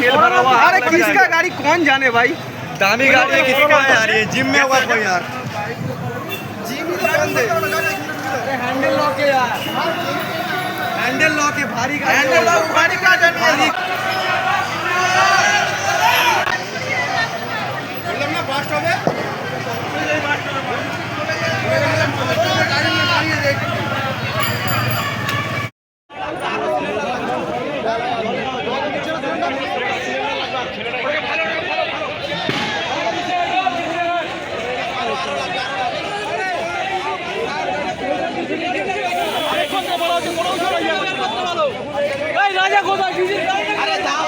तेल भरा हुआ। अरे किसका गाड़ी कौन जाने भाई। दामी गाड़ी है किसका है यार, ये जिम में हुआ कोई यार। हैंडल लॉक है यार, हैंडल लॉक है, भारी गाड़ी है। हैंडल लॉक गाड़ी का जाने ना फास्ट हो गए। রাজা কোথায় আরে দাও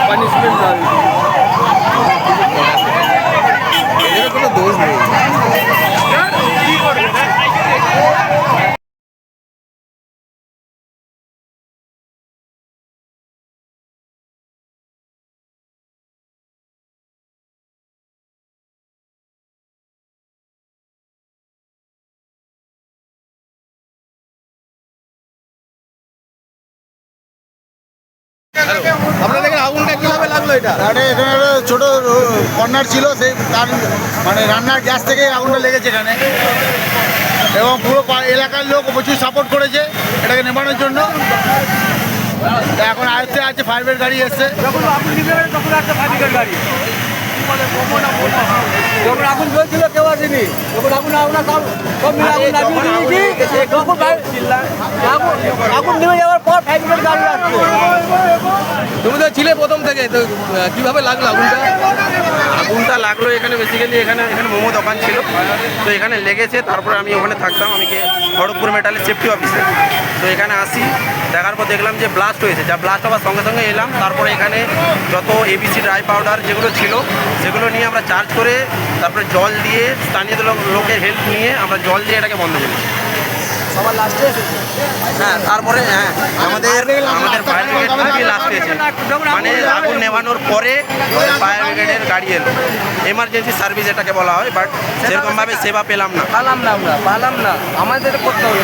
পানিশমেন্ট দাবি, এর কোনো দোষ নেই। আপনারা দেখেন আগুনটা কিভাবে লাগলো এটা? এখানে একটা ছোট কর্নার ছিল, সেই তার মানে রান্নার গ্যাস থেকে আগুনটা লেগেছে এখানে, এবং পুরো এলাকার লোক প্রচুর সাপোর্ট করেছে এটাকে নেভানোর জন্য। তা এখন আয়ত্তে আছে, ফায়ার ব্রিগেড গাড়ি এসছে। যখন আগুন নিভে গেল তখন একটা ফায়ার ব্রিগেড গাড়ি, যখন আগুন জ্বলছিল কেউ আসেনি, যখন আগুন সব মিলে আগুন নামিয়ে দিয়েছি, তখন আগুন নেমে যাওয়ার পর ফায়ার ব্রিগেড গাড়ি আসছে। তুমি তো ছিলে প্রথম থেকে, তো কিভাবে লাগলো আগুনটা? আগুনটা লাগলো এখানে বেসিক্যালি এখানে মোমো দোকান ছিল, তো এখানে লেগেছে। তারপরে আমি ওখানে থাকতাম, আমি খড়গপুর মেটালের সেফটি অফিসার। তো এখানে আসি, দেখার পর দেখলাম যে ব্লাস্ট হয়েছে। যা ব্লাস্ট হওয়ার সঙ্গে সঙ্গে এলাম, তারপরে এখানে যত এবিসি ড্রাই পাউডার যেগুলো ছিল সেগুলো নিয়ে আমরা চার্জ করে, তারপরে জল দিয়ে স্থানীয় লোকের হেল্প নিয়ে আমরা জল দিয়ে এটাকে বন্ধ করেছি। সবার লাস্টে এসেছে। হ্যাঁ, তারপরে আমাদের ফায়ার ব্রিগেড খুবই লাস্টে এসে, মানে আগুন নেভানোর পরে ফায়ার ব্রিগেডের গাড়ি এলো। এমার্জেন্সি সার্ভিস এটাকে বলা হয়, বাট সেরকমভাবে সেবা পেলাম না। পালাম না, আমাদের করতে হবে,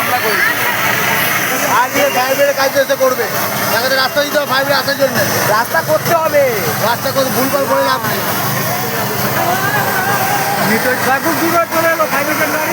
আমরা করি। আর ফায়ার ব্রিগেড কাজ এসে করবে, তাদের রাস্তা দিতে হবে ফায়ার ব্রিগেড আসার জন্য। রাস্তা করতে হবে, রাস্তা করে ভুলভাল করে লাভ নেই। দূরে চলে এলো ফায়ার ব্রিগেড গাড়ি।